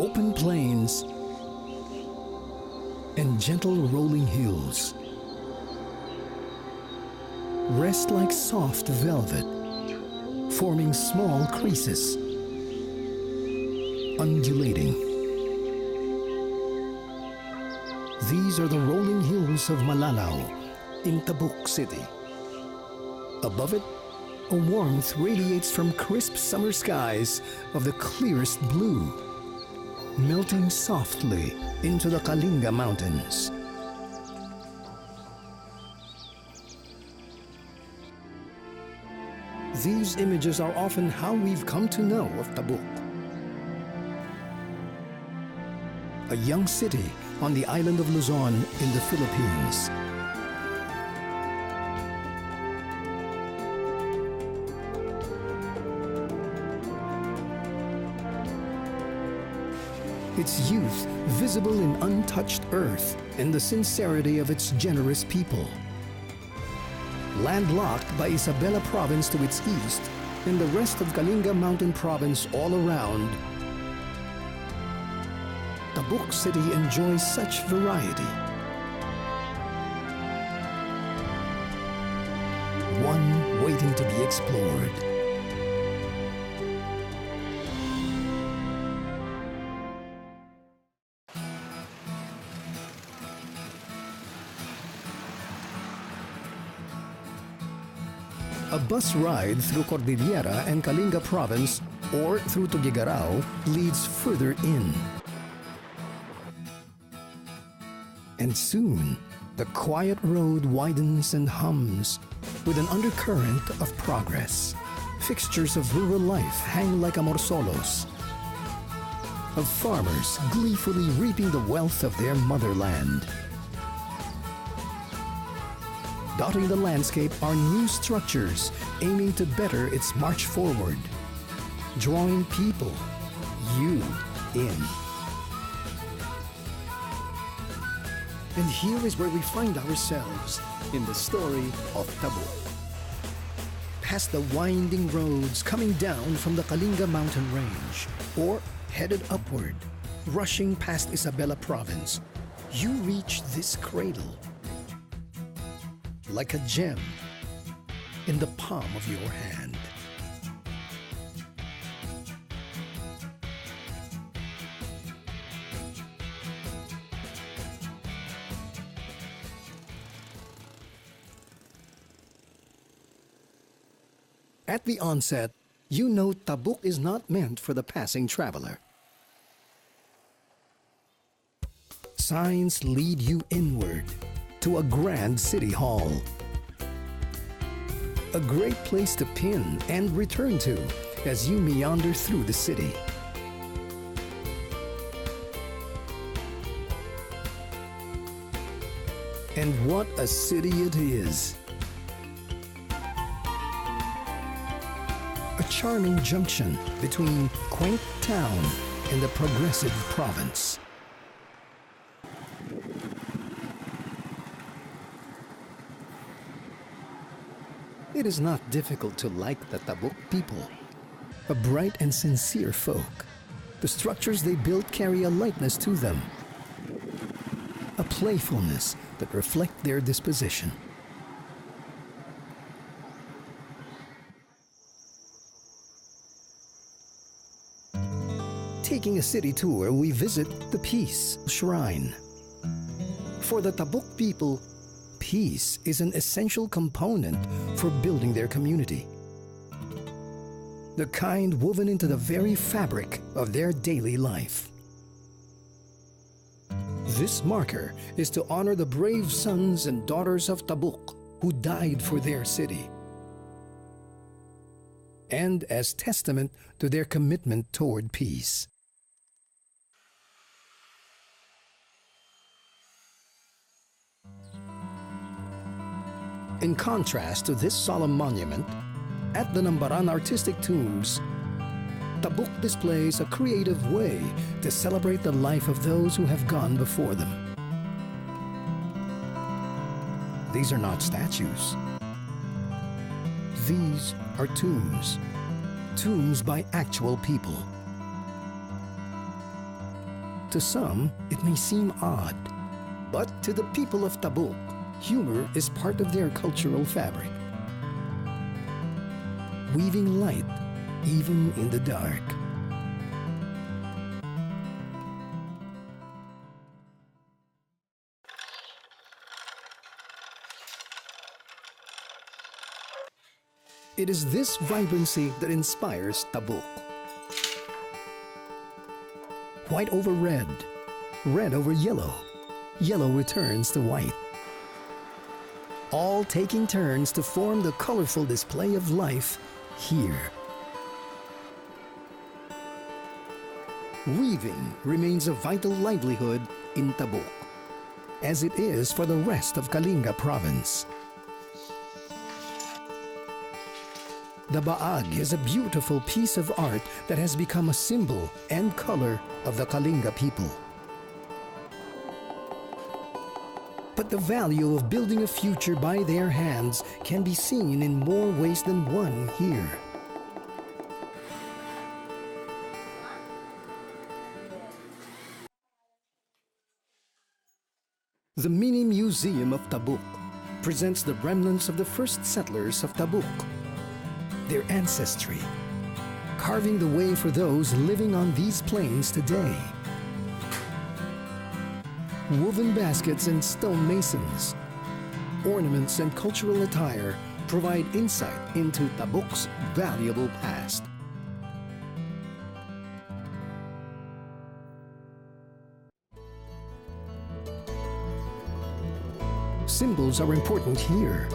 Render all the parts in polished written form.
open plains and gentle rolling hills rest like soft velvet, forming small creases, undulating. These are the rolling hills of Malalao in Tabuk City. Above it, a warmth radiates from crisp summer skies of the clearest blue, melting softly into the Kalinga mountains. These images are often how we've come to know of Tabuk. A young city on the island of Luzon in the Philippines. Its youth visible in untouched earth and the sincerity of its generous people. Landlocked by Isabela province to its east and the rest of Kalinga mountain province all around, Tabuk City enjoys such variety. One waiting to be explored. A bus ride through Cordillera and Kalinga province or through Tuguegarao leads further in. And soon, the quiet road widens and hums with an undercurrent of progress. Fixtures of rural life hang like amorsolos, of farmers gleefully reaping the wealth of their motherland. Dotting the landscape are new structures aiming to better its march forward, drawing people, you, in. And here is where we find ourselves in the story of Tabuk. Past the winding roads coming down from the Kalinga mountain range, or headed upward, rushing past Isabela province, you reach this cradle. Like a gem in the palm of your hand. At the onset, you know Tabuk is not meant for the passing traveler. Signs lead you inward to a grand city hall. A great place to pin and return to as you meander through the city. And what a city it is! A charming junction between quaint town and the progressive province. It is not difficult to like the Tabuk people, a bright and sincere folk. The structures they build carry a lightness to them, a playfulness that reflect their disposition. Taking a city tour, we visit the Peace Shrine. For the Tabuk people, peace is an essential component for building their community. The kind woven into the very fabric of their daily life. This marker is to honor the brave sons and daughters of Tabuk who died for their city, and as testament to their commitment toward peace. In contrast to this solemn monument, at the Nambaran Artistic Tombs, Tabuk displays a creative way to celebrate the life of those who have gone before them. These are not statues. These are tombs, tombs by actual people. To some, it may seem odd, but to the people of Tabuk, humor is part of their cultural fabric. Weaving light even in the dark. It is this vibrancy that inspires Tabuk. White over red, red over yellow, yellow returns to white. All taking turns to form the colorful display of life here. Weaving remains a vital livelihood in Tabuk, as it is for the rest of Kalinga province. The baag is a beautiful piece of art that has become a symbol and color of the Kalinga people. But the value of building a future by their hands can be seen in more ways than one here. The Mini Museum of Tabuk presents the remnants of the first settlers of Tabuk, their ancestry, carving the way for those living on these plains today. Woven baskets and stone masons, ornaments and cultural attire provide insight into Tabuk's valuable past. Symbols are important here.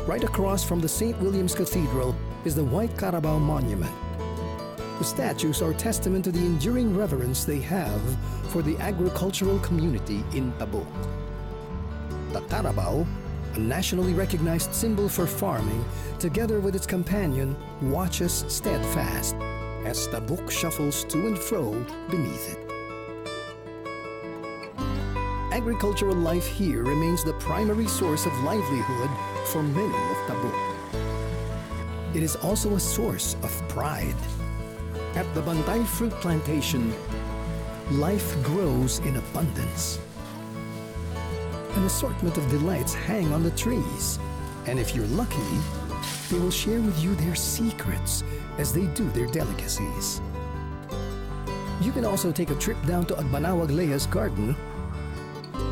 Right across from the St. William's Cathedral is the White Carabao Monument. The statues are testament to the enduring reverence they have for the agricultural community in Tabuk. The Carabao, a nationally recognized symbol for farming, together with its companion, watches steadfast as Tabuk shuffles to and fro beneath it. Agricultural life here remains the primary source of livelihood for many of Tabuk. It is also a source of pride. At the Bantay Fruit Plantation, life grows in abundance. An assortment of delights hang on the trees, and if you're lucky, they will share with you their secrets as they do their delicacies. You can also take a trip down to Agbanawag Lea's garden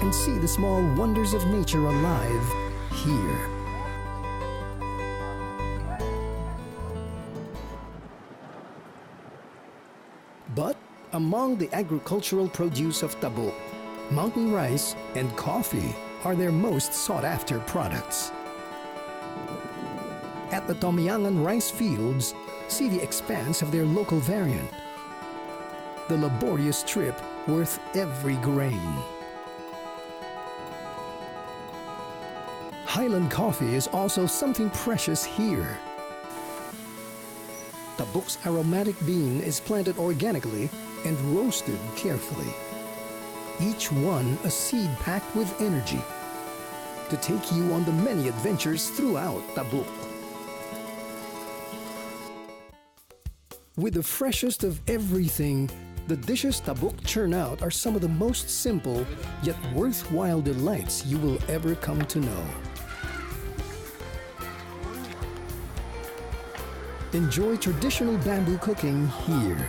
and see the small wonders of nature alive here. But among the agricultural produce of Tabuk, mountain rice and coffee are their most sought-after products. At the Tomiangan rice fields, see the expanse of their local variant. The laborious trip worth every grain. Highland coffee is also something precious here. Tabuk's aromatic bean is planted organically and roasted carefully. Each one a seed packed with energy to take you on the many adventures throughout Tabuk. With the freshest of everything, the dishes Tabuk churn out are some of the most simple yet worthwhile delights you will ever come to know. Enjoy traditional bamboo cooking here.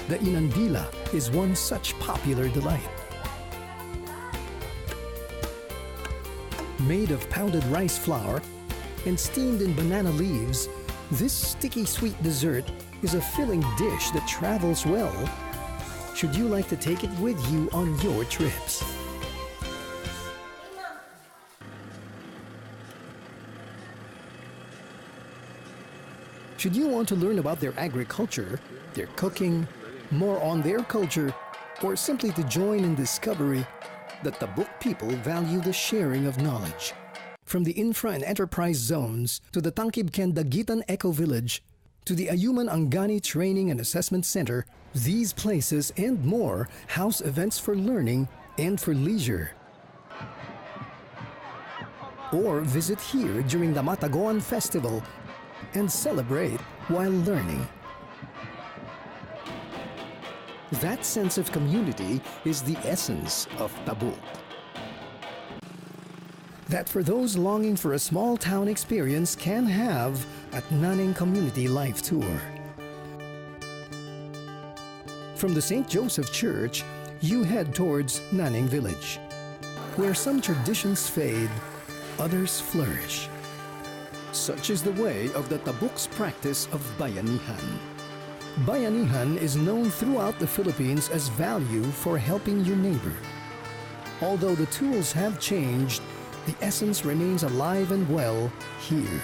The inandila is one such popular delight. Made of pounded rice flour and steamed in banana leaves, this sticky sweet dessert is a filling dish that travels well, should you like to take it with you on your trips. Should you want to learn about their agriculture, their cooking, more on their culture, or simply to join in discovery, the Tabuk people value the sharing of knowledge. From the infra and enterprise zones to the Tangkibken Dagitan Eco Village to the Ayuman Angani Training and Assessment Center, these places and more house events for learning and for leisure. Or visit here during the Matagoan Festival and celebrate while learning. That sense of community is the essence of Tabuk. That for those longing for a small town experience can have at Nanning Community Life Tour. From the St. Joseph Church, you head towards Nanning Village, where some traditions fade, others flourish. Such is the way of the Tabuk's practice of bayanihan. Bayanihan is known throughout the Philippines as value for helping your neighbor. Although the tools have changed, the essence remains alive and well here.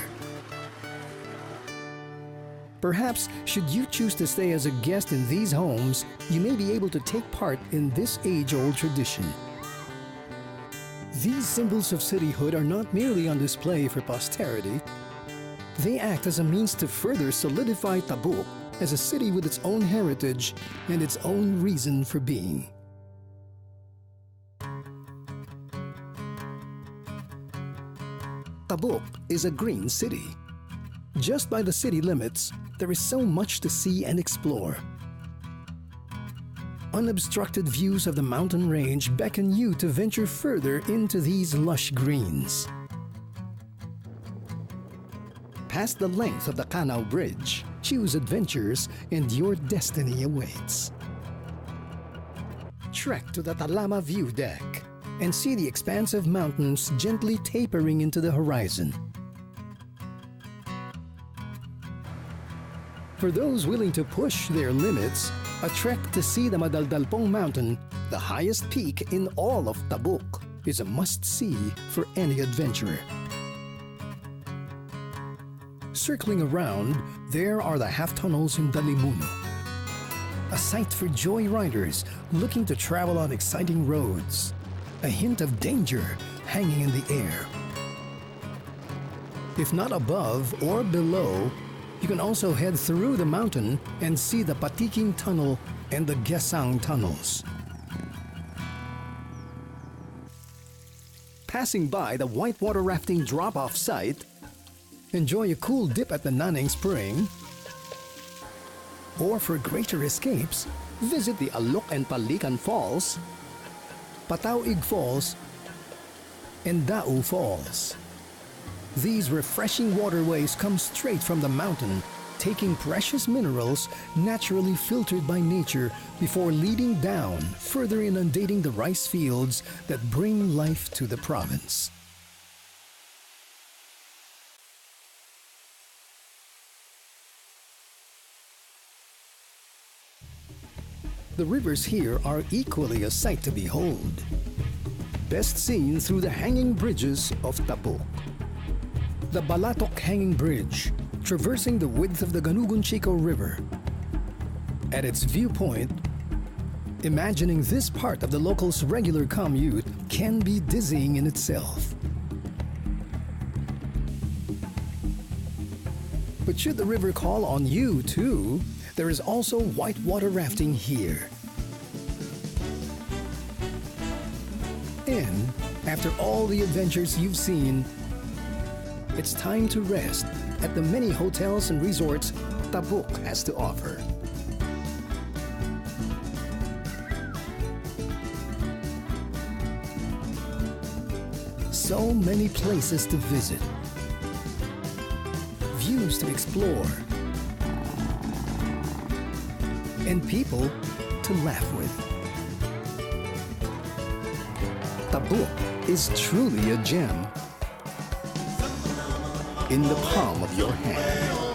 Perhaps, should you choose to stay as a guest in these homes, you may be able to take part in this age-old tradition. These symbols of cityhood are not merely on display for posterity. They act as a means to further solidify Tabuk as a city with its own heritage and its own reason for being. Tabuk is a green city. Just by the city limits, there is so much to see and explore. Unobstructed views of the mountain range beckon you to venture further into these lush greens. Past the length of the Canal Bridge, choose adventures and your destiny awaits. Trek to the Talama View Deck and see the expansive mountains gently tapering into the horizon. For those willing to push their limits, a trek to see the Madaldalpong Mountain, the highest peak in all of Tabuk, is a must-see for any adventurer. Circling around, there are the half-tunnels in Dalimuno, a sight for joyriders looking to travel on exciting roads, a hint of danger hanging in the air. If not above or below, you can also head through the mountain and see the Patiking Tunnel and the Gesang Tunnels. Passing by the whitewater rafting drop-off site, enjoy a cool dip at the Nanning Spring, or for greater escapes, visit the Alok and Palikan Falls, Patauig Falls, and Dau Falls. These refreshing waterways come straight from the mountain, taking precious minerals naturally filtered by nature before leading down, further inundating the rice fields that bring life to the province. The rivers here are equally a sight to behold. Best seen through the hanging bridges of Tabuk. The Balatok Hanging Bridge, traversing the width of the Ganugun Chico River. At its viewpoint, imagining this part of the locals' regular commute can be dizzying in itself. But should the river call on you too, there is also whitewater rafting here. And after all the adventures you've seen, it's time to rest at the many hotels and resorts Tabuk has to offer. So many places to visit, views to explore, and people to laugh with. Tabuk is truly a gem in the palm of your hand.